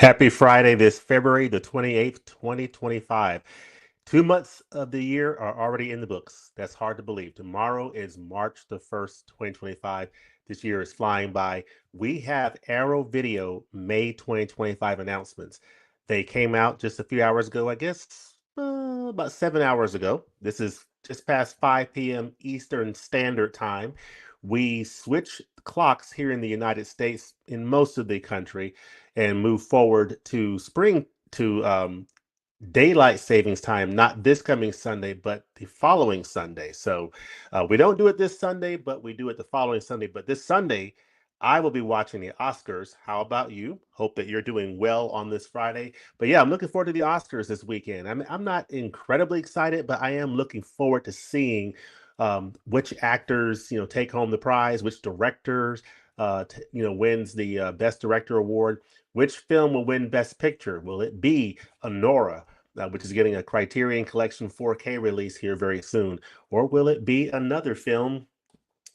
Happy Friday, this February the 28th, 2025. 2 months of the year are already in the books. That's hard to believe. Tomorrow is March the 1st, 2025. This year is flying by. We have Arrow Video May 2025 announcements. They came out just a few hours ago, I guess, about 7 hours ago. This is just past 5 p.m. Eastern Standard Time. We switch clocks here in the United States in most of the country and move forward to spring to daylight savings time, not this coming Sunday, but the following Sunday. So we don't do it this Sunday, but we do it the following Sunday. But this Sunday, I will be watching the Oscars. How about you? Hope that you're doing well on this Friday. But yeah, I'm looking forward to the Oscars this weekend. I'm not incredibly excited, but I am looking forward to seeing which actors, take home the prize, which directors, wins the Best Director award. Which film will win Best Picture? Will it be Honora, which is getting a Criterion Collection 4K release here very soon? Or will it be another film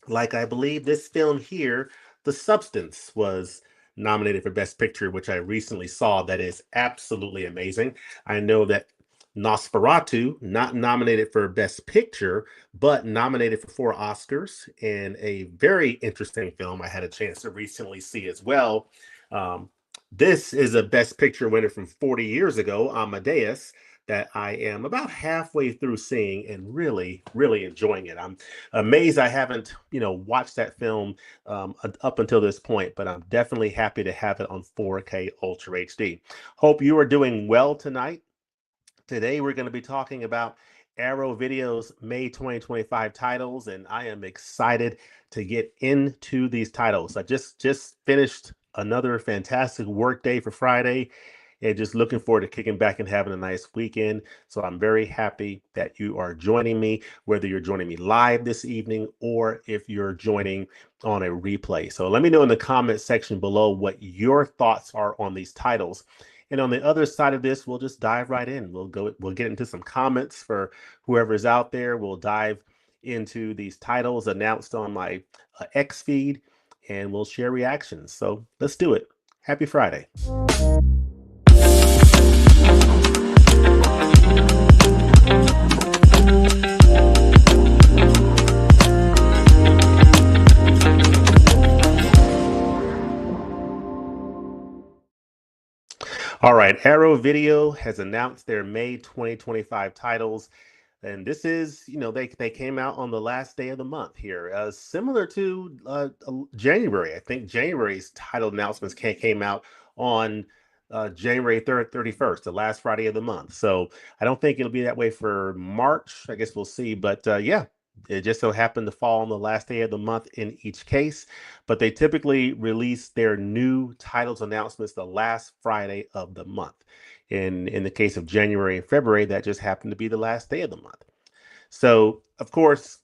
like I believe this film here, The Substance, was nominated for Best Picture, which I recently saw. That is absolutely amazing. I know that Nosferatu, not nominated for Best Picture, but nominated for 4 Oscars, and a very interesting film I had a chance to recently see as well. Um, this is a Best Picture winner from 40 years ago, Amadeus, that I am about halfway through seeing and really, really enjoying it. I'm amazed I haven't, watched that film up until this point, but I'm definitely happy to have it on 4K Ultra HD. Hope you are doing well tonight. Today, we're going to be talking about Arrow Video's May 2025 titles, and I am excited to get into these titles. I just finished another fantastic work day for Friday, and just looking forward to kicking back and having a nice weekend. So I'm very happy that you are joining me, whether you're joining me live this evening or if you're joining on a replay. So let me know in the comment section below what your thoughts are on these titles. And on the other side of this, we'll just dive right in. We'll get into some comments for whoever's out there. We'll dive into these titles announced on my X feed, and we'll share reactions. So let's do it. Happy Friday. All right, Arrow Video has announced their May 2025 titles. And this is, they came out on the last day of the month here, similar to January. I think January's title announcements came out on January 3rd, 31st, the last Friday of the month. So I don't think it'll be that way for March. I guess we'll see. But yeah, it just so happened to fall on the last day of the month in each case. But they typically release their new titles announcements the last Friday of the month. In the case of January and February, that just happened to be the last day of the month. So, of course,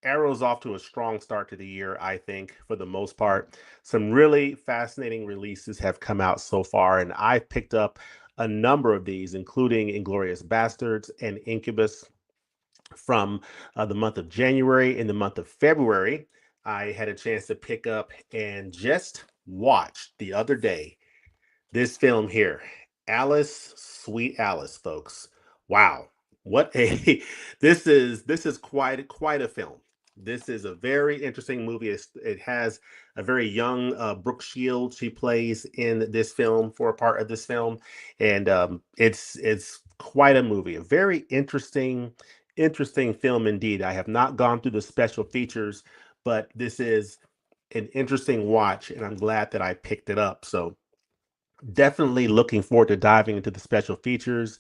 Arrow's off to a strong start to the year, I think, for the most part. Some really fascinating releases have come out so far, and I've picked up a number of these, including Inglorious Bastards and Incubus from the month of January. In the month of February, I had a chance to pick up and just watch the other day this film here, Alice, Sweet Alice, folks. Wow, what a this is quite a film. This is a very interesting movie. It has a very young Brooke Shields. She plays in this film for a part of this film, and it's quite a movie. A very interesting film indeed. I have not gone through the special features, but this is an interesting watch, and I'm glad that I picked it up. So definitely looking forward to diving into the special features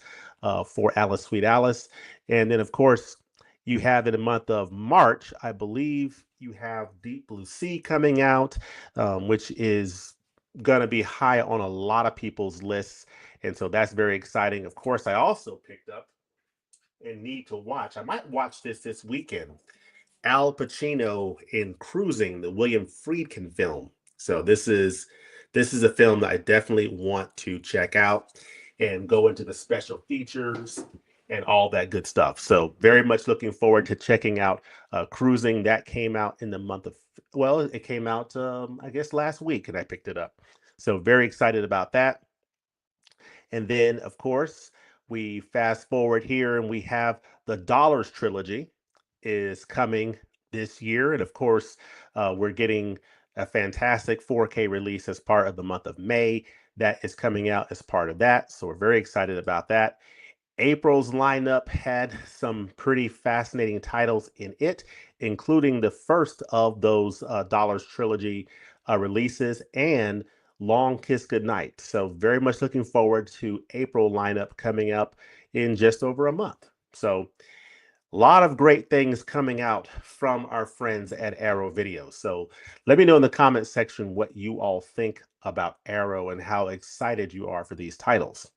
for Alice Sweet Alice. And then, of course, you have in the month of March, I believe you have Deep Blue Sea coming out, which is going to be high on a lot of people's lists. And so that's very exciting. Of course, I also picked up and need to watch. I might watch this weekend. Al Pacino in Cruising, the William Friedkin film. So this is a film that I definitely want to check out and go into the special features and all that good stuff. So very much looking forward to checking out Cruising. That came out in the month of, well, it came out I guess last week, and I picked it up. So very excited about that. And then, of course, we fast forward here and we have the Dollars trilogy is coming this year. And of course, we're getting a fantastic 4K release as part of the month of May that is coming out as part of that. So we're very excited about that. April's lineup had some pretty fascinating titles in it, including the first of those Dollars trilogy releases and Long Kiss Goodnight. So very much looking forward to April lineup coming up in just over a month. So a lot of great things coming out from our friends at Arrow Video. So let me know in the comment section what you all think about Arrow and how excited you are for these titles.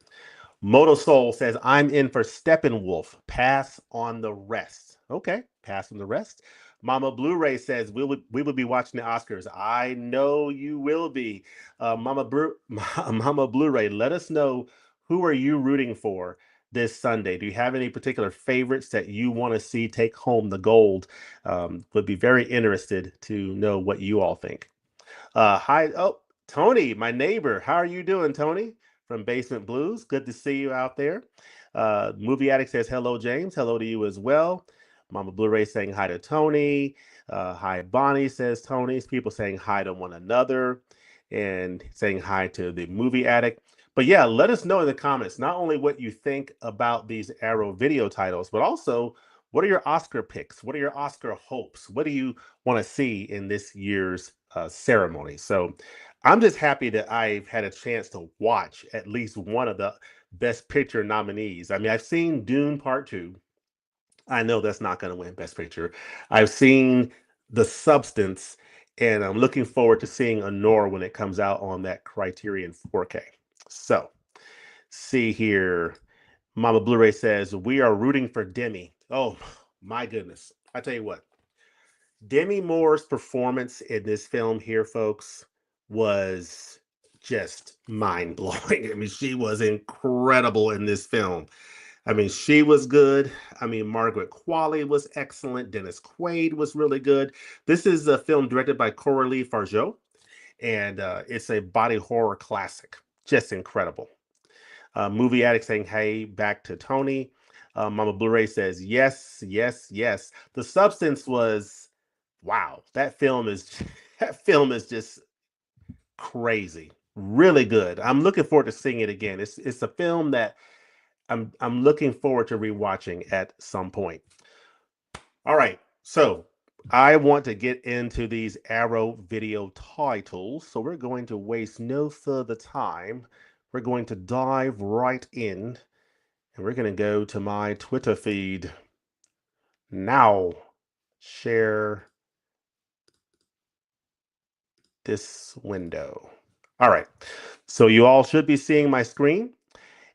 Moto Soul says, I'm in for Steppenwolf. Pass on the rest. Okay, pass on the rest. Mama Blu-ray says, we will be watching the Oscars. I know you will be. Mama Blu-ray, let us know, who are you rooting for this Sunday? Do you have any particular favorites that you want to see take home the gold? Would be very interested to know what you all think. Hi, oh, Tony, my neighbor. How are you doing, Tony? From Basement Blues. Good to see you out there. Movie Addict says, hello, James. Hello to you as well. Mama Blu-ray saying hi to Tony. Hi, Bonnie, says Tony's. People saying hi to one another and saying hi to the Movie Addict. But yeah, let us know in the comments, not only what you think about these Arrow video titles, but also what are your Oscar picks? What are your Oscar hopes? What do you want to see in this year's ceremony? So I'm just happy that I've had a chance to watch at least one of the Best Picture nominees. I mean, I've seen Dune Part 2. I know that's not going to win Best Picture. I've seen The Substance, and I'm looking forward to seeing Honor when it comes out on that Criterion 4K. So, see here. Mama Blu-ray says, we are rooting for Demi. Oh, my goodness. I tell you what, Demi Moore's performance in this film here, folks, was just mind blowing. I mean, she was incredible in this film. I mean, she was good. I mean, Margaret Qualley was excellent. Dennis Quaid was really good. This is a film directed by Coralie Fargeau, and it's a body horror classic. Just incredible. Movie Addict saying, hey, back to Tony. Mama Blu-ray says, yes, yes, yes. The Substance was, wow. That film is that film is just crazy. Really good. I'm looking forward to seeing it again. It's a film that I'm looking forward to rewatching at some point. All right. So I want to get into these Arrow video titles. So we're going to waste no further time. We're going to dive right in and we're going to go to my Twitter feed now. Share this window. All right. So you all should be seeing my screen.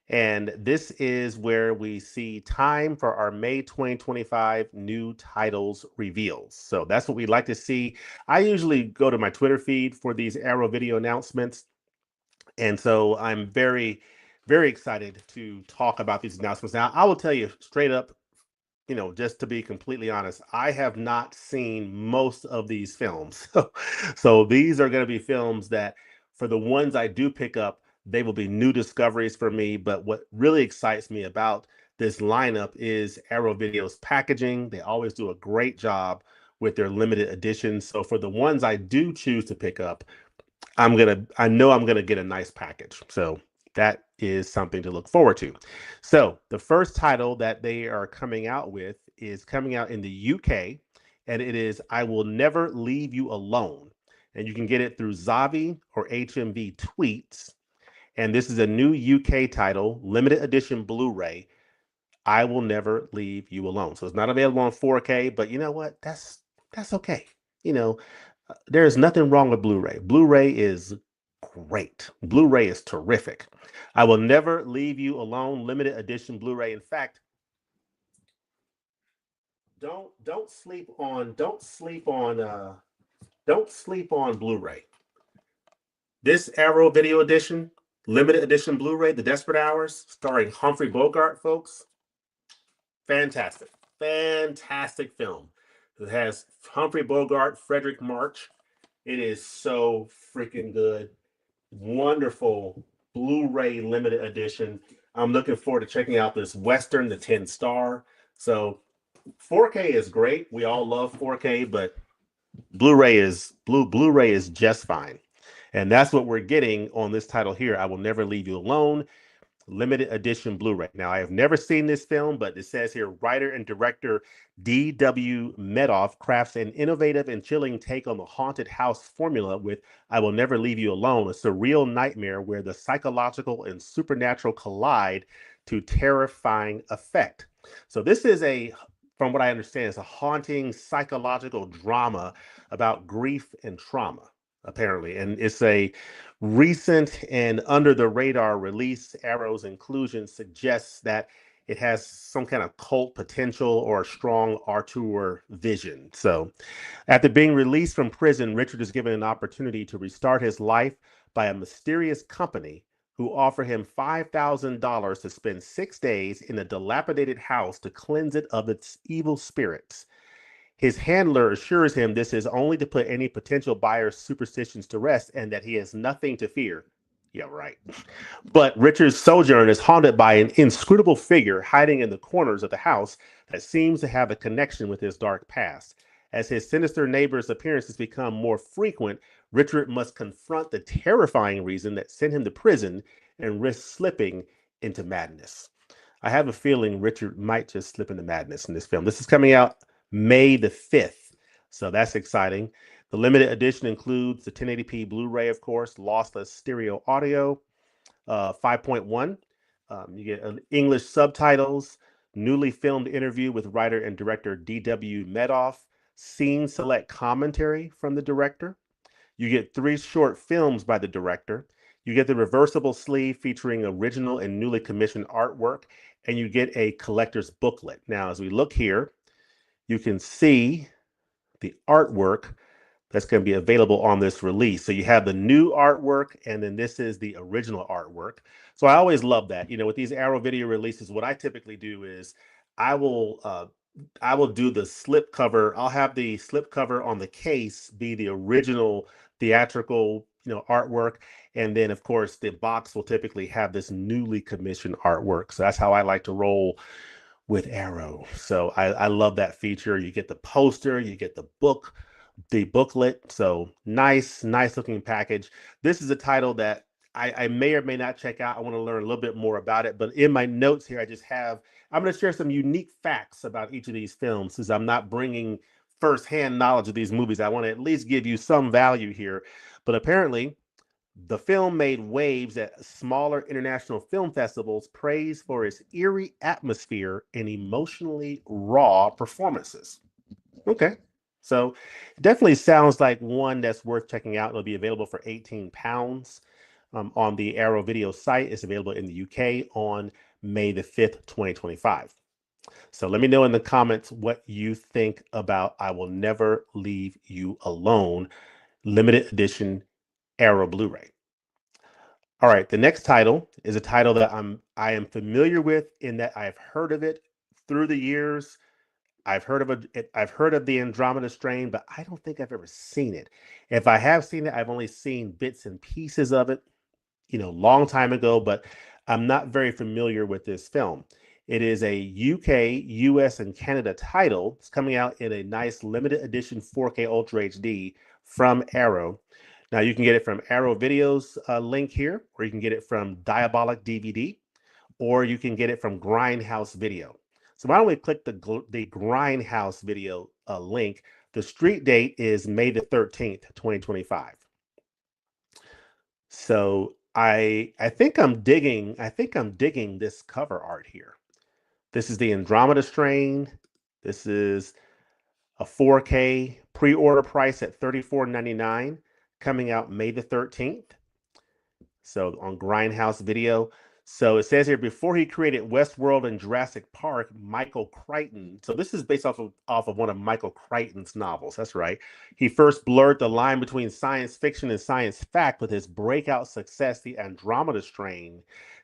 And this is where we see time for our May 2025 new titles reveals. So that's what we'd like to see. I usually go to my Twitter feed for these Arrow video announcements. And so I'm very, very excited to talk about these announcements. Now, I will tell you straight up, just to be completely honest, I have not seen most of these films. So these are going to be films that, for the ones I do pick up, they will be new discoveries for me. But what really excites me about this lineup is Arrow Video's packaging. They always do a great job with their limited editions. So for the ones I do choose to pick up, I know I'm gonna get a nice package. So that is something to look forward to. So the first title that they are coming out with is coming out in the UK, and it is I Will Never Leave You Alone. And you can get it through Zavi or HMV Tweets. And this is a new UK title, limited edition Blu-ray. I Will Never Leave You Alone. So it's not available on 4K, but you know what? That's okay. You know, there's nothing wrong with Blu-ray. Blu-ray is great. Blu-ray is terrific. I Will Never Leave You Alone, limited edition Blu-ray. In fact, don't sleep on Blu-ray. This Arrow Video Edition, limited edition Blu-ray, The Desperate Hours, starring Humphrey Bogart, folks. Fantastic. Fantastic film. It has Humphrey Bogart, Frederick March. It is so freaking good. Wonderful Blu-ray limited edition. I'm looking forward to checking out this Western, the 10 star. So 4K is great. We all love 4K, but Blu-ray is just fine. And that's what we're getting on this title here. I Will Never Leave You Alone, limited edition Blu-ray. Now, I have never seen this film, but it says here writer and director D.W. Medoff crafts an innovative and chilling take on the haunted house formula with I Will Never Leave You Alone, a surreal nightmare where the psychological and supernatural collide to terrifying effect. So this is from what I understand, it's a haunting psychological drama about grief and trauma, apparently. And it's a recent and under the radar release. Arrow's inclusion suggests that it has some kind of cult potential or a strong auteur vision. So, after being released from prison, Richard is given an opportunity to restart his life by a mysterious company who offer him $5,000 to spend 6 days in a dilapidated house to cleanse it of its evil spirits. His handler assures him this is only to put any potential buyer's superstitions to rest and that he has nothing to fear. Yeah, right. But Richard's sojourn is haunted by an inscrutable figure hiding in the corners of the house that seems to have a connection with his dark past. As his sinister neighbor's appearances become more frequent, Richard must confront the terrifying reason that sent him to prison and risk slipping into madness. I have a feeling Richard might just slip into madness in this film. This is coming out May the 5th. So that's exciting. The limited edition includes the 1080p Blu-ray, of course, lossless stereo audio, 5.1. You get English subtitles, newly filmed interview with writer and director D.W. Medoff, scene select commentary from the director. You get 3 short films by the director. You get the reversible sleeve featuring original and newly commissioned artwork, and you get a collector's booklet. Now, as we look here, you can see the artwork that's going to be available on this release. So you have the new artwork, and then this is the original artwork. So I always love that. With these Arrow video releases, what I typically do is I will do the slip cover. I'll have the slip cover on the case be the original theatrical, artwork, and then of course the box will typically have this newly commissioned artwork. So that's how I like to roll with Arrow. So I love that feature. You get the poster, you get the booklet. So nice looking package. This is a title that I may or may not check out. I want to learn a little bit more about it. But in my notes here, I'm going to share some unique facts about each of these films, since I'm not bringing firsthand knowledge of these movies. I want to at least give you some value here. But apparently, the film made waves at smaller international film festivals, praised for its eerie atmosphere and emotionally raw performances. Okay. So it definitely sounds like one that's worth checking out. It'll be available for £18 on the Arrow Video site. It's available in the UK on May the 5th, 2025. So let me know in the comments what you think about I Will Never Leave You Alone, limited edition Arrow Blu-ray. All right, the next title is a title that I am familiar with in that I've heard of it through the years. I've heard of the Andromeda Strain, but I don't think I've ever seen it. If I have seen it, I've only seen bits and pieces of it, long time ago, but I'm not very familiar with this film. It is a UK, US, and Canada title. It's coming out in a nice limited edition 4K Ultra HD from Arrow. Now you can get it from Arrow Video's link here, or you can get it from Diabolic DVD, or you can get it from Grindhouse Video. So why don't we click the Grindhouse Video link? The street date is May the 13th, 2025. So I think I'm digging this cover art here. This is the Andromeda Strain. This is a 4K pre-order price at $34.99, coming out May the 13th. So on Grindhouse Video. So it says here, before he created Westworld and Jurassic Park, Michael Crichton. So this is based off of one of Michael Crichton's novels. That's right. He first blurred the line between science fiction and science fact with his breakout success, The Andromeda Strain.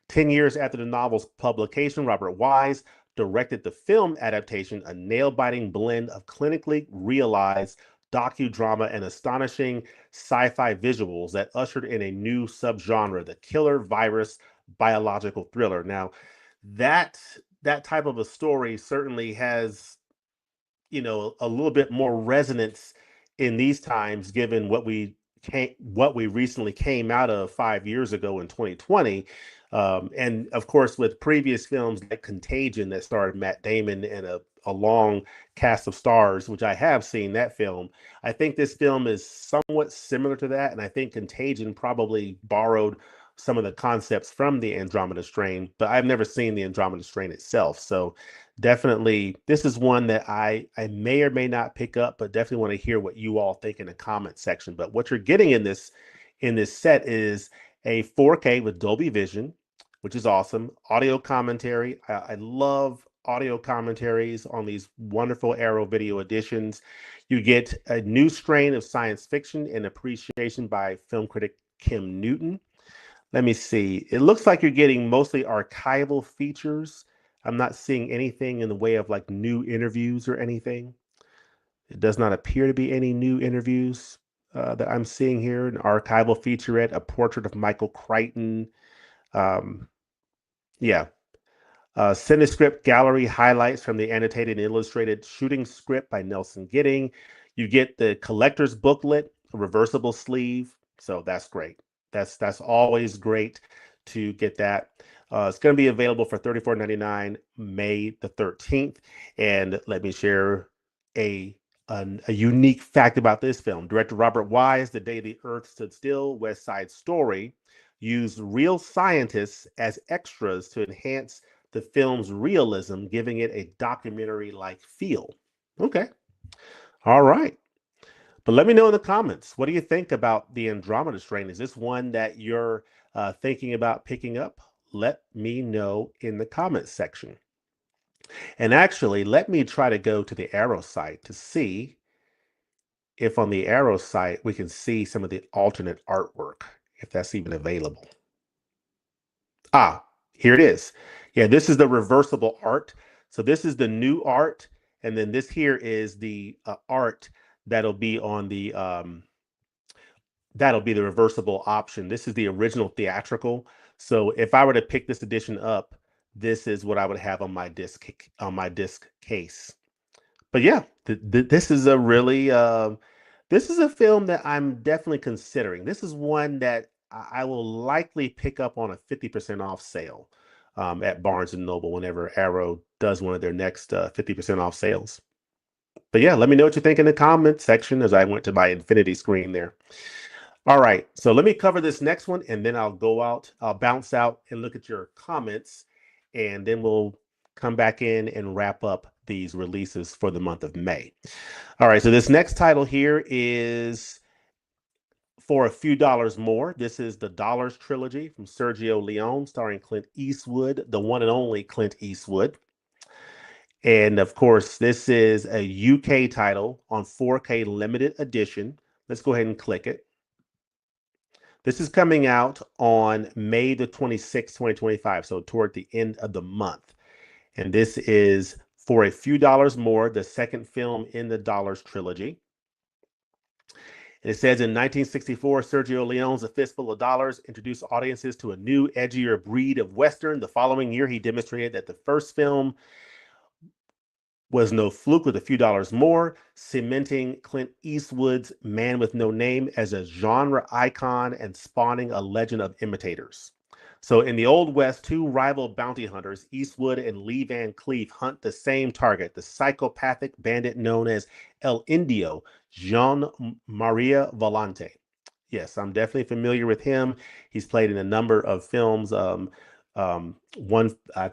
10 years after the novel's publication, Robert Wise directed the film adaptation, a nail-biting blend of clinically realized docudrama and astonishing sci-fi visuals that ushered in a new subgenre, the killer virus biological thriller. Now, that that type of a story certainly has, a little bit more resonance in these times, given what we recently came out of 5 years ago in 2020. And of course, with previous films like Contagion that starred Matt Damon and a long cast of stars, which I have seen that film. I think this film is somewhat similar to that. And I think Contagion probably borrowed some of the concepts from the Andromeda Strain, but I've never seen the Andromeda Strain itself. So definitely, this is one that I may or may not pick up, but definitely want to hear what you all think in the comment section. But what you're getting in this set is a 4K with Dolby Vision, which is awesome. Audio commentary. I love audio commentaries on these wonderful Arrow Video editions. You get a new strain of science fiction and appreciation by film critic Kim Newton. Let me see. It looks like you're getting mostly archival features. I'm not seeing anything in the way of like new interviews or anything. It does not appear to be any new interviews that I'm seeing here. An archival featurette, a portrait of Michael Crichton. Um, yeah, Cinescript gallery highlights from the annotated and illustrated shooting script by Nelson Gidding. You get the collector's booklet, a reversible sleeve. So that's great. That's always great to get that. It's going to be available for $34.99 May the 13th. And let me share a, a unique fact about this film. Director Robert Wise, The Day the Earth Stood Still, West Side Story, used real scientists as extras to enhance the film's realism, giving it a documentary-like feel. Okay. All right. But let me know in the comments, what do you think about the Andromeda Strain? Is this one that you're thinking about picking up? Let me know in the comments section. And actually, let me try to go to the Arrow site to see if on the Arrow site we can see some of the alternate artwork, if that's even available. Ah, here it is. Yeah, this is the reversible art. So this is the new art, and then this here is the art that'll be on the that'll be the reversible option. This is the original theatrical. So if I were to pick this edition up, this is what I would have on my disc case. But yeah, this is a really this is a film that I'm definitely considering. This is one that I will likely pick up on a 50% off sale at Barnes and Noble whenever Arrow does one of their next 50% off sales. But yeah, let me know what you think in the comment section as I went to my infinity screen there. All right, so let me cover this next one and then I'll bounce out and look at your comments, and then we'll come back in and wrap up these releases for the month of May. All right, so this next title here is For a Few Dollars More. This is the Dollars trilogy from Sergio Leone, starring Clint Eastwood, the one and only Clint Eastwood. And of course, this is a UK title on 4K limited edition. Let's go ahead and click it. This is coming out on May the 26th, 2025, so toward the end of the month. And this is For a Few Dollars More, the second film in the Dollars trilogy. And it says in 1964, Sergio Leone's A Fistful of Dollars introduced audiences to a new, edgier breed of Western. The following year, he demonstrated that the first film was no fluke with a few dollars more, cementing Clint Eastwood's Man with No Name as a genre icon and spawning a legend of imitators. So in the Old West, two rival bounty hunters, Eastwood and Lee Van Cleef, hunt the same target, the psychopathic bandit known as El Indio, Jean Maria Volante. Yes, I'm definitely familiar with him. He's played in a number of films. I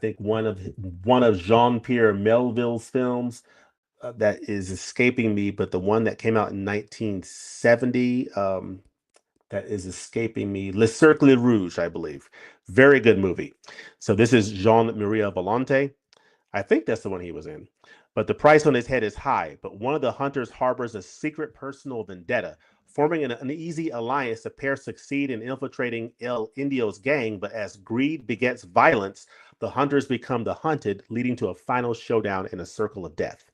think one of Jean-Pierre Melville's films that is escaping me, but the one that came out in 1970 that is escaping me, Le Cercle Rouge, I believe. Very good movie. So this is Jean Maria Volante. I think that's the one he was in. But the price on his head is high. But one of the hunters harbors a secret personal vendetta. Forming an uneasy alliance, the pair succeed in infiltrating El Indio's gang, but as greed begets violence, the hunters become the hunted, leading to a final showdown in a circle of death.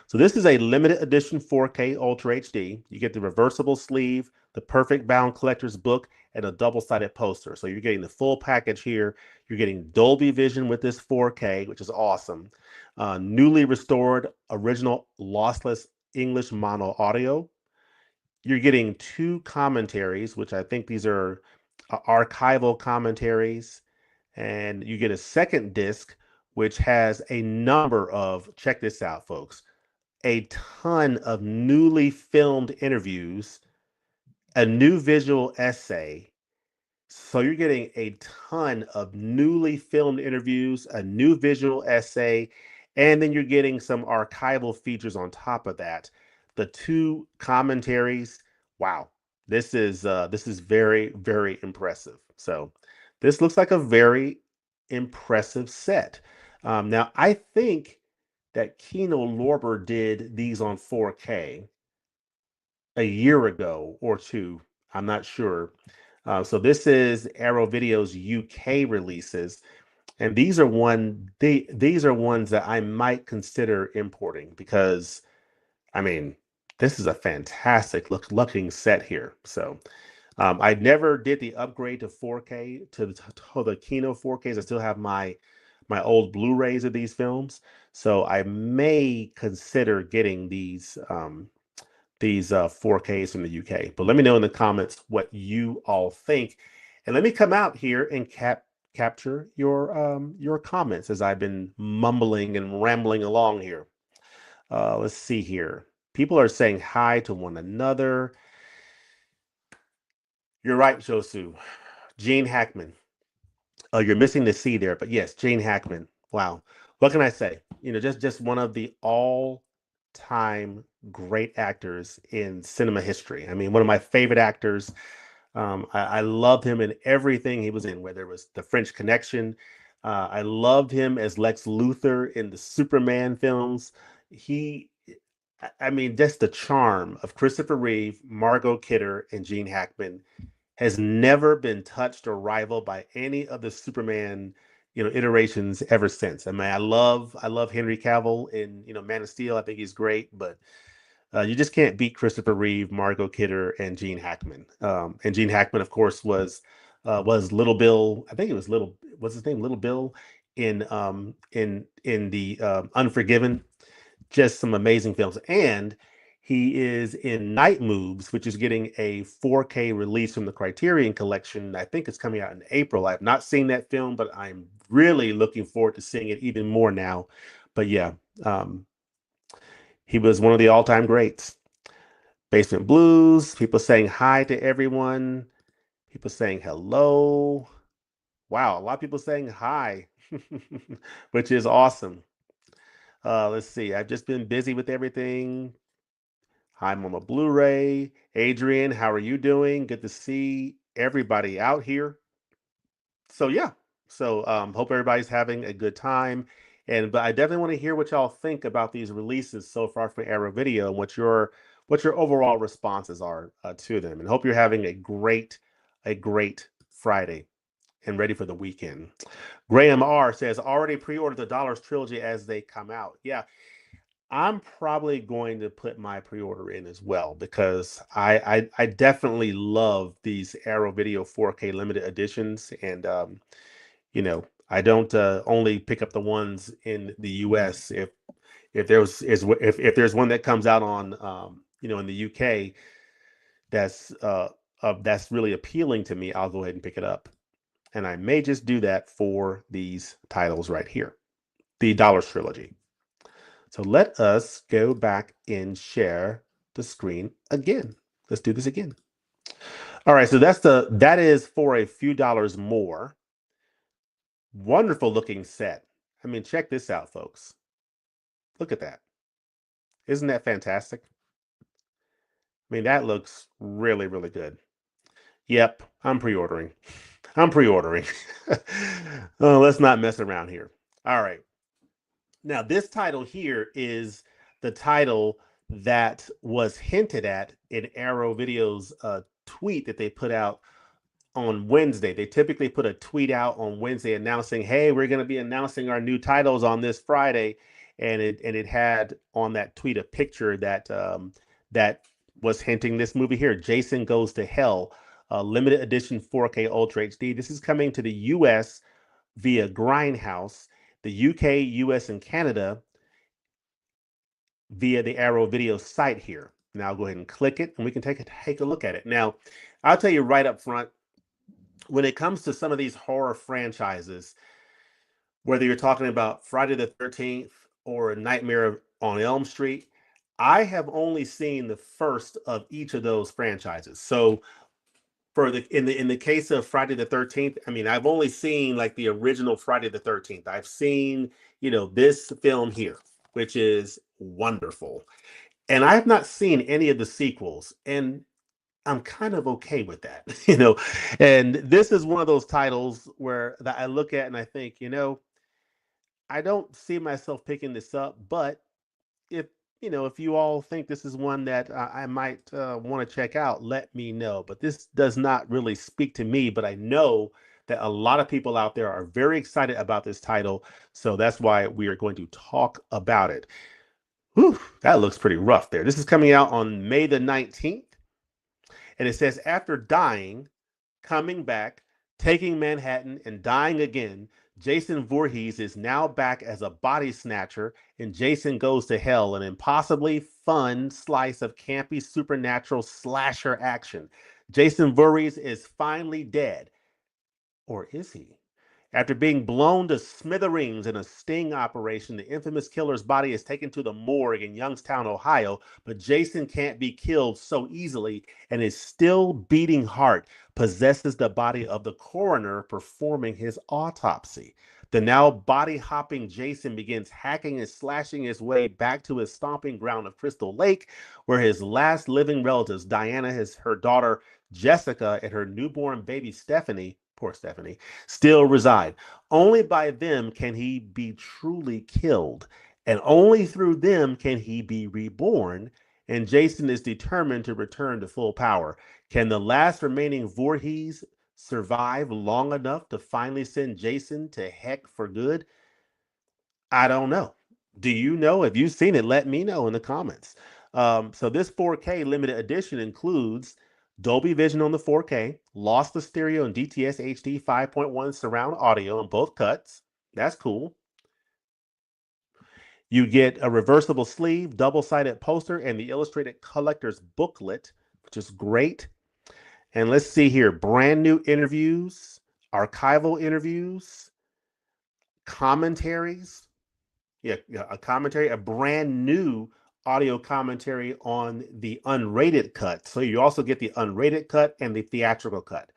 So this is a limited edition 4K Ultra HD. You get the reversible sleeve, the perfect bound collector's book, and a double-sided poster. So you're getting the full package here. You're getting Dolby Vision with this 4K, which is awesome. Newly restored original lossless English mono audio. You're getting two commentaries, which I think these are archival commentaries. And you get a second disc, which has a number of, check this out, folks, a ton of newly filmed interviews, a new visual essay. So you're getting a ton of newly filmed interviews, a new visual essay, and then you're getting some archival features on top of that. The two commentaries, wow, this is very, very impressive. So this looks like a very impressive set. Now I think that Kino Lorber did these on 4K a year ago or two. I'm not sure. So this is Arrow Video's UK releases, and these are ones that I might consider importing because I mean this is a fantastic looking set here. So I never did the upgrade to 4K to the Kino 4Ks. I still have my old Blu-rays of these films, so I may consider getting these 4Ks from the UK. But let me know in the comments what you all think, and let me come out here and capture your comments as I've been mumbling and rambling along here. Let's see here. People are saying hi to one another. You're right, Josu. Gene Hackman. Oh, you're missing the C there, but yes, Gene Hackman. Wow. What can I say? Just one of the all-time great actors in cinema history. I mean, one of my favorite actors. I loved him in everything he was in, whether it was The French Connection. I loved him as Lex Luthor in the Superman films. He, I mean, just the charm of Christopher Reeve, Margot Kidder, and Gene Hackman has never been touched or rivaled by any of the Superman, iterations ever since. I mean, I love Henry Cavill in, Man of Steel. I think he's great, but you just can't beat Christopher Reeve, Margot Kidder, and Gene Hackman. And Gene Hackman, of course, was Little Bill. I think it was Little. What's his name? Little Bill in the Unforgiven. Just some amazing films. And he is in Night Moves, which is getting a 4K release from the Criterion Collection. I think it's coming out in April. I've not seen that film, but I'm really looking forward to seeing it even more now. But yeah, um, he was one of the all-time greats. Basement Blues, people saying hi to everyone, people saying hello. Wow, a lot of people saying hi, which is awesome. Let's see. I've just been busy with everything. Hi, Mama Blu-ray. Adrian, how are you doing? Good to see everybody out here. So yeah. So hope everybody's having a good time. But I definitely want to hear what y'all think about these releases so far from Arrow Video and what your overall responses are to them. And hope you're having a great Friday and ready for the weekend. Graham R says already pre-ordered the Dollars trilogy as they come out. Yeah, I'm probably going to put my pre-order in as well because I definitely love these Arrow Video 4K limited editions, and I don't only pick up the ones in the US. If there's one that comes out on in the UK that's really appealing to me, I'll go ahead and pick it up, and I may just do that for these titles right here, the Dollars trilogy. So let us go back and share the screen again. Let's do this again. All right, so that is for a few dollars more. Wonderful looking set. I mean, check this out, folks. Look at that. Isn't that fantastic? I mean, that looks really, really good. Yep, I'm pre-ordering. I'm pre-ordering. Oh, let's not mess around here. All right. Now, this title here is the title that was hinted at in Arrow Video's tweet that they put out on Wednesday. They typically put a tweet out on Wednesday announcing, hey, we're going to be announcing our new titles on this Friday. and it had on that tweet a picture that that was hinting this movie here, Jason Goes to Hell, limited edition 4K Ultra HD. This is coming to the U.S. via Grindhouse, the UK, US, and Canada via the Arrow Video site here. Now I'll go ahead and click it, and we can take a look at it. Now, I'll tell you right up front, when it comes to some of these horror franchises, whether you're talking about Friday the 13th or Nightmare on Elm Street, I have only seen the first of each of those franchises. So for the case of Friday the 13th, I mean, I've only seen like the original Friday the 13th. I've seen, this film here, which is wonderful. And I have not seen any of the sequels, and I'm kind of okay with that, And this is one of those titles where that I look at and I think, I don't see myself picking this up, but if if you all think this is one that I might want to check out, let me know. But this does not really speak to me, but I know that a lot of people out there are very excited about this title, so that's why we are going to talk about it. Whew, that looks pretty rough there. This is coming out on May the 19th, and it says, after dying, coming back, taking Manhattan, and dying again, Jason Voorhees is now back as a body snatcher in Jason Goes to Hell, an impossibly fun slice of campy supernatural slasher action. Jason Voorhees is finally dead. Or is he? After being blown to smithereens in a sting operation, the infamous killer's body is taken to the morgue in Youngstown, Ohio, but Jason can't be killed so easily, and his still beating heart possesses the body of the coroner performing his autopsy. The now body-hopping Jason begins hacking and slashing his way back to his stomping ground of Crystal Lake, where his last living relatives, Diana, her daughter Jessica, and her newborn baby Stephanie, poor Stephanie, still reside. Only by them can he be truly killed, and only through them can he be reborn. And Jason is determined to return to full power. Can the last remaining Voorhees survive long enough to finally send Jason to heck for good? I don't know. Do you know? If you've seen it, let me know in the comments. So this 4K limited edition includes Dolby Vision on the 4K, lossless stereo and DTS HD 5.1 surround audio in both cuts. That's cool. You get a reversible sleeve, double-sided poster, and the illustrated collector's booklet, which is great. And let's see here, brand new interviews, archival interviews, commentaries. Yeah, a commentary, a brand new audio commentary on the unrated cut. So you also get the unrated cut and the theatrical cut.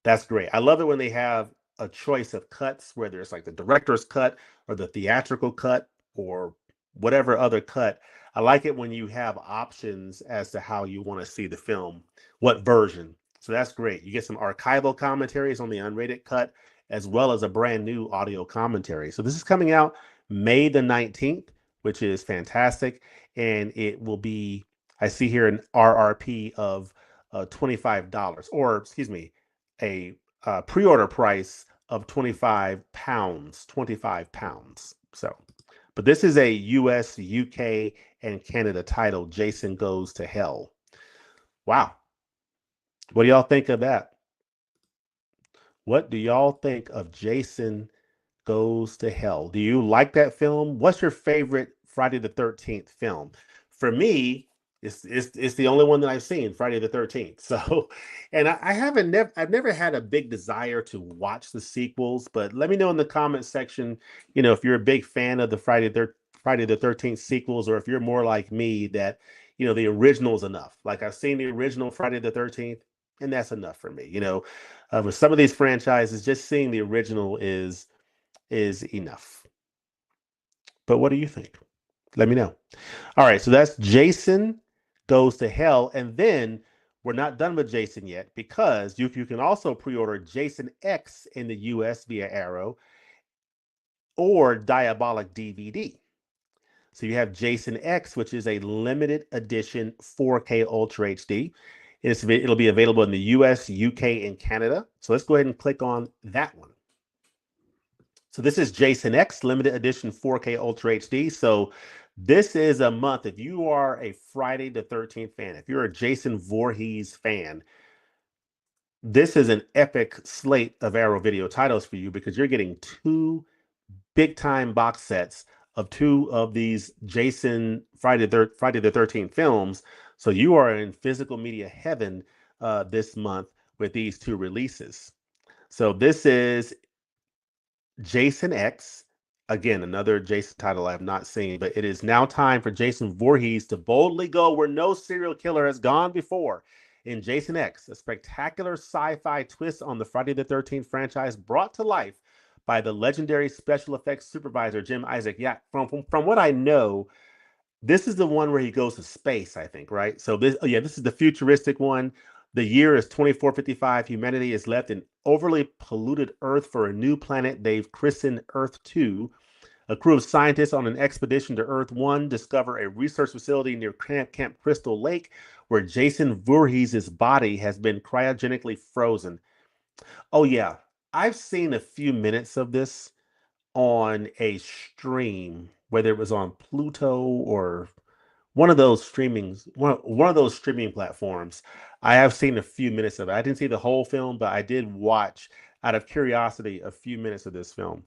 That's great. I love it when they have a choice of cuts, whether it's like the director's cut or the theatrical cut or whatever other cut. I like it when you have options as to how you want to see the film, what version. So that's great. You get some archival commentaries on the unrated cut, as well as a brand new audio commentary. So this is coming out May the 19th, which is fantastic. And it will be, I see here an RRP of $25, or excuse me, a pre-order price of 25 pounds, 25 pounds. So, but this is a US, UK, and Canada title, Jason Goes to Hell. Wow. What do y'all think of that? What do y'all think of Jason Goes to Hell? Do you like that film? What's your favorite Friday the 13th film? For me, it's the only one that I've seen, Friday the 13th. So, and I've never had a big desire to watch the sequels, but let me know in the comment section, if you're a big fan of the Friday the 13th sequels, or if you're more like me that, the original is enough. Like, I've seen the original Friday the 13th, and that's enough for me. With some of these franchises, just seeing the original is enough. But what do you think? Let me know. All right, so that's Jason Goes to Hell. And then we're not done with Jason yet, because you can also pre-order Jason X in the US via Arrow, or Diabolic DVD. So you have Jason X, which is a limited edition 4K Ultra HD. It'll be available in the US, UK, and Canada. So let's go ahead and click on that one. So this is Jason X limited edition 4K Ultra HD. So this is a month. If you are a Friday the 13th fan, if you're a Jason Voorhees fan, this is an epic slate of Arrow Video titles for you because you're getting two big time box sets of two of these Jason Friday the 13th films. So you are in physical media heaven this month with these two releases. So this is Jason X. Again, another Jason title I have not seen, but it is now time for Jason Voorhees to boldly go where no serial killer has gone before. In Jason X, a spectacular sci-fi twist on the Friday the 13th franchise brought to life by the legendary special effects supervisor Jim Isaac. Yeah, from what I know, this is the one where he goes to space, I think, right? So this, oh yeah, this is the futuristic one. The year is 2455. Humanity is left in overly polluted Earth for a new planet they've christened Earth 2. A crew of scientists on an expedition to Earth 1 discover a research facility near Camp Crystal Lake where Jason Voorhees' body has been cryogenically frozen. Oh yeah, I've seen a few minutes of this on a stream, whether it was on Pluto or one of those streaming platforms. I have seen a few minutes of it. I didn't see the whole film, but I did watch out of curiosity a few minutes of this film.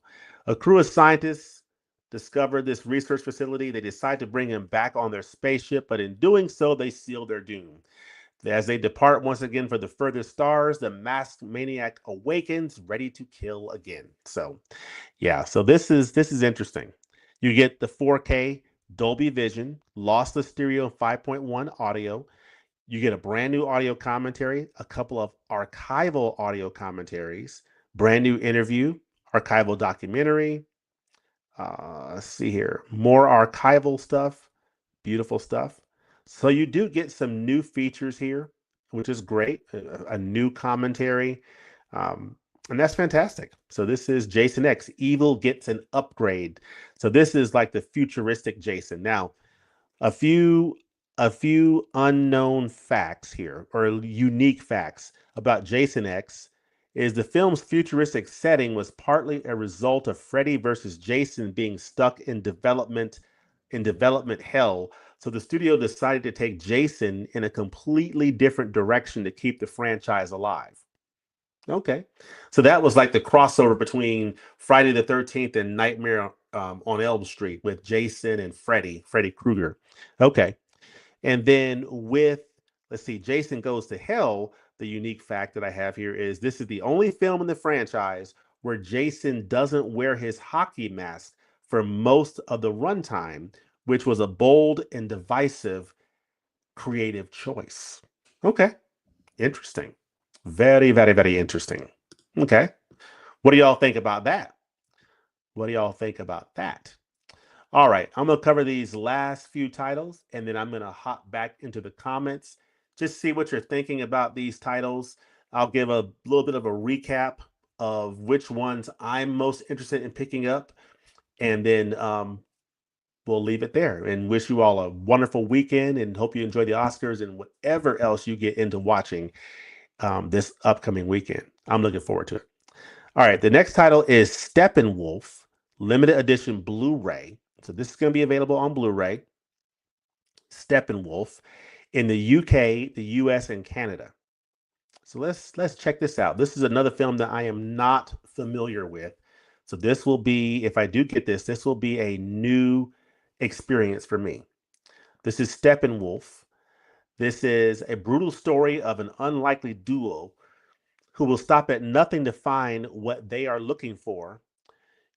A crew of scientists discovered this research facility. They decide to bring him back on their spaceship, but in doing so, they seal their doom. As they depart once again for the furthest stars, the masked maniac awakens, ready to kill again. So, yeah, so this is interesting. You get the 4K Dolby Vision, lossless stereo 5.1 audio. You get a brand new audio commentary, a couple of archival audio commentaries, brand new interview, archival documentary. Let's see here, more archival stuff, beautiful stuff. So you do get some new features here, which is great. A new commentary, um, and that's fantastic. So this is Jason X. Evil gets an upgrade. So this is like the futuristic Jason. Now, a few a few unknown facts here, or unique facts about Jason X, is the film's futuristic setting was partly a result of Freddy versus Jason being stuck in development hell. So the studio decided to take Jason in a completely different direction to keep the franchise alive. Okay. So that was like the crossover between Friday the 13th and Nightmare on Elm Street with Jason and Freddy Krueger. Okay. And then with, let's see, Jason Goes to Hell, the unique fact that I have here is this is the only film in the franchise where Jason doesn't wear his hockey mask for most of the runtime, which was a bold and divisive creative choice. Okay, interesting. Very, very, very interesting. Okay. What do y'all think about that? What do y'all think about that? All right, I'm going to cover these last few titles and then I'm going to hop back into the comments. Just see what you're thinking about these titles. I'll give a little bit of a recap of which ones I'm most interested in picking up. And then we'll leave it there and wish you all a wonderful weekend and hope you enjoy the Oscars and whatever else you get into watching this upcoming weekend. I'm looking forward to it. All right, the next title is Steppenwolf, limited edition Blu-ray. So this is going to be available on Blu-ray. Steppenwolf in the UK, the US, and Canada. So let's check this out. This is another film that I am not familiar with. So this will be, if I do get this, this will be a new experience for me. This is Steppenwolf. This is a brutal story of an unlikely duo who will stop at nothing to find what they are looking for.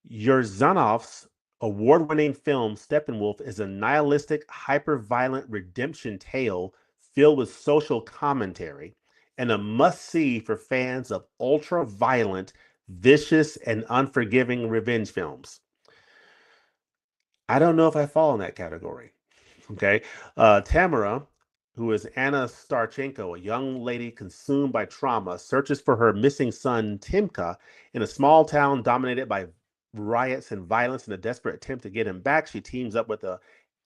Yurzanov's award-winning film Steppenwolf is a nihilistic, hyper-violent redemption tale filled with social commentary and a must-see for fans of ultra-violent, vicious, and unforgiving revenge films. I don't know if I fall in that category. Okay. Tamara, who is Anna Starchenko, a young lady consumed by trauma, searches for her missing son, Timka, in a small town dominated by riots and violence. In a desperate attempt to get him back, she teams up with a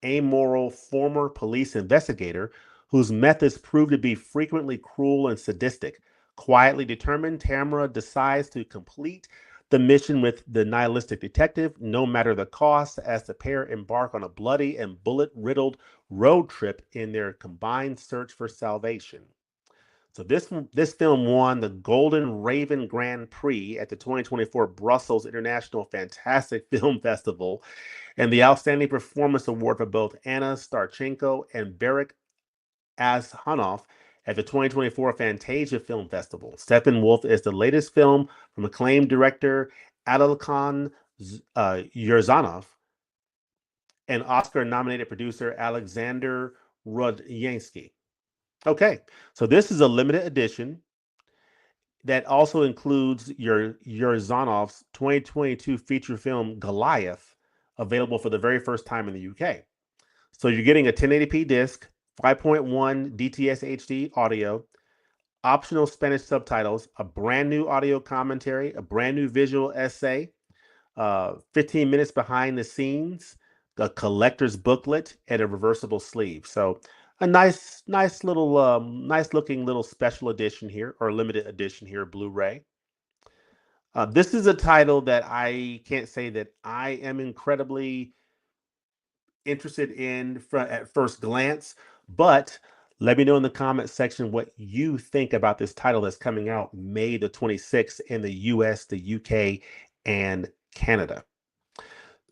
amoral former police investigator whose methods prove to be frequently cruel and sadistic. Quietly determined, Tamara decides to complete the mission with the nihilistic detective, no matter the cost, as the pair embark on a bloody and bullet-riddled road trip in their combined search for salvation. So this film won the Golden Raven Grand Prix at the 2024 Brussels International Fantastic Film Festival, and the Outstanding Performance Award for both Anna Starchenko and Barrick Ashanov at the 2024 Fantasia Film Festival. Steppenwolf is the latest film from acclaimed director Adilkhan Yurzanov and Oscar-nominated producer Alexander Rodyansky. Okay, so this is a limited edition that also includes your Yurzanov's 2022 feature film Goliath, available for the very first time in the UK. So you're getting a 1080p disc, 5.1 DTS HD audio, optional Spanish subtitles, a brand new audio commentary, a brand new visual essay, 15 minutes behind the scenes, a collector's booklet, and a reversible sleeve. So a nice looking little special edition here, or limited edition here, Blu-ray. This is a title that I can't say that I am incredibly interested in at first glance, but let me know in the comment section what you think about this title that's coming out May the 26th in the US, the UK, and Canada.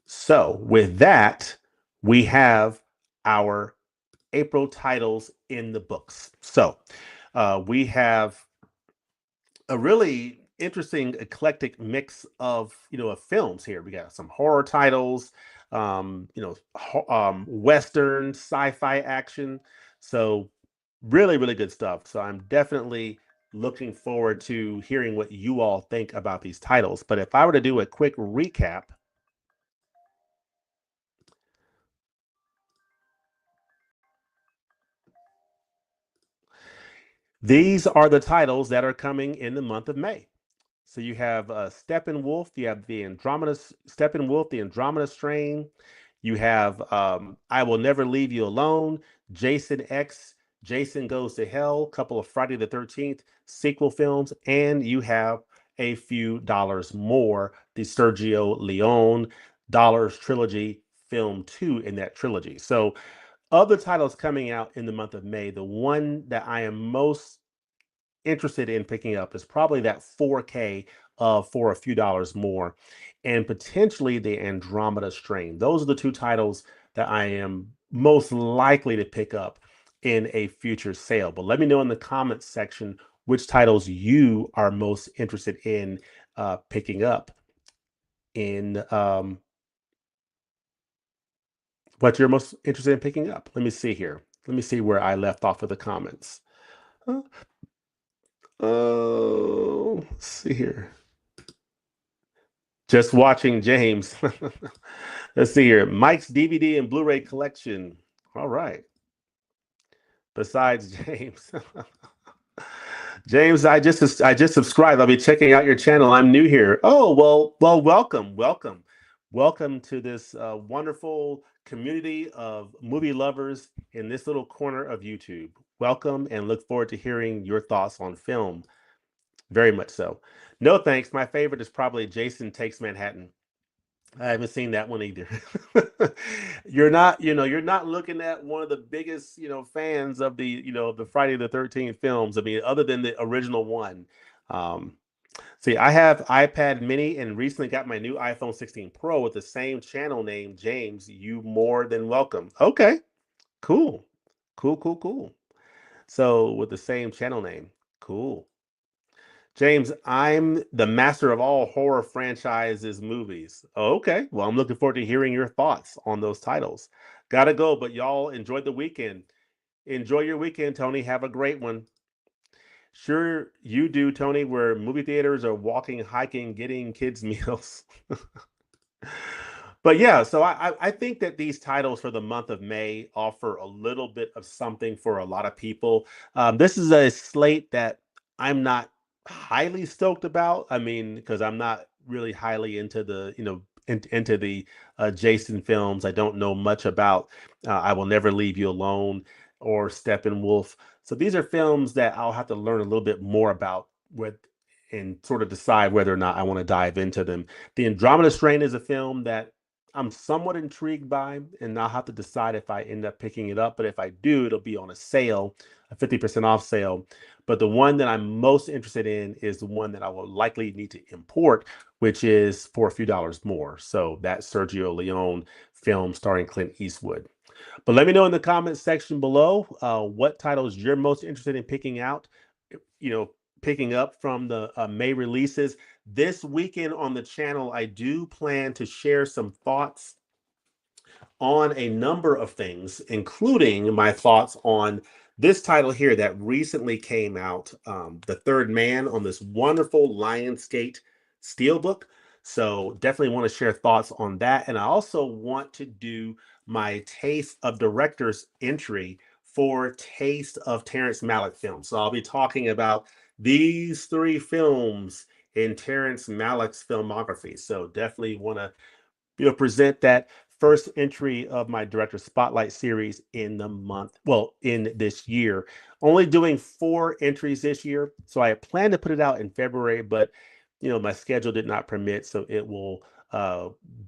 So with that, we have our April titles in the books. So we have a really interesting eclectic mix of of films here. We got some horror titles, western, sci-fi action. So really good stuff. So I'm definitely looking forward to hearing what you all think about these titles. But if I were to do a quick recap, these are the titles that are coming in the month of May. So you have Steppenwolf, you have the Steppenwolf, the Andromeda Strain. You have I Will Never Leave You Alone, Jason X, Jason Goes to Hell, couple of Friday the 13th sequel films, and you have A Few Dollars More, the Sergio Leone Dollars Trilogy, film 2 in that trilogy. So of the titles coming out in the month of May, the one that I am most interested in picking up is probably that 4K for a few dollars more, and potentially the Andromeda Strain. Those are the two titles that I am most likely to pick up in a future sale. But let me know in the comments section which titles you are most interested in picking up in what you're most interested in picking up. Let me see here. Let me see where I left off of the comments. Oh, let's see here. Just watching James. Let's see here. Mike's DVD and Blu-ray collection. All right. Besides James. James, I just subscribed. I'll be checking out your channel. I'm new here. Oh, well, welcome to this wonderful community of movie lovers in this little corner of YouTube. Welcome, and look forward to hearing your thoughts on film. Very much so. No thanks. My favorite is probably Jason Takes Manhattan. I haven't seen that one either. You're not looking at one of the biggest, fans of the Friday the 13th films. I mean, other than the original one. Um, See, I have iPad mini and recently got my new iPhone 16 Pro with the same channel name, James. You more than welcome. Okay, cool. Cool. So with the same channel name. Cool. James, I'm the master of all horror franchises movies. Oh, okay. Well, I'm looking forward to hearing your thoughts on those titles. Gotta go, but y'all enjoy the weekend. Enjoy your weekend, Tony. Have a great one. Sure, you do, Tony, where movie theaters are walking, hiking, getting kids' meals. But yeah, so I think that these titles for the month of May offer a little bit of something for a lot of people. This is a slate that I'm not highly stoked about. I mean, because I'm not really highly into into the Jason films. I don't know much about I Will Never Leave You Alone or Steppenwolf. So these are films that I'll have to learn a little bit more about with and sort of decide whether or not I want to dive into them. The Andromeda Strain is a film that I'm somewhat intrigued by, and I'll have to decide if I end up picking it up. But if I do, it'll be on a sale, a 50% off sale. But the one that I'm most interested in is the one that I will likely need to import, which is for a few dollars more. So that Sergio Leone film starring Clint Eastwood. But let me know in the comments section below what titles you're most interested in picking out, you know, picking up from the May releases. This weekend on the channel, I do plan to share some thoughts on a number of things, including my thoughts on this title here that recently came out, The Third Man, on this wonderful Lionsgate Steelbook. So definitely want to share thoughts on that. And I also want to do my Taste of Directors entry for Taste of Terrence Malick films. So I'll be talking about these three films in Terrence Malick's filmography. So definitely want to present that first entry of my director spotlight series in the month, well, in this year. Only doing 4 entries this year, so I plan to put it out in February, but my schedule did not permit, so it will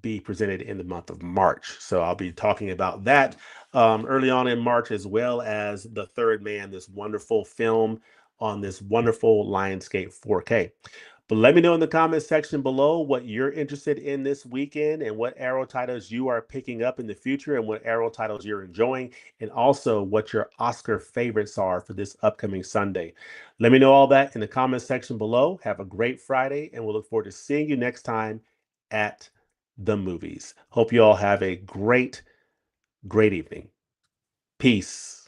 be presented in the month of March. So I'll be talking about that early on in March, as well as The Third Man, this wonderful film on this wonderful Lionsgate 4K. But let me know in the comments section below what you're interested in this weekend, and what Arrow titles you are picking up in the future, and what Arrow titles you're enjoying, and also what your Oscar favorites are for this upcoming Sunday. Let me know all that in the comments section below. Have a great Friday, and we'll look forward to seeing you next time at the movies. Hope you all have a great, great evening. Peace.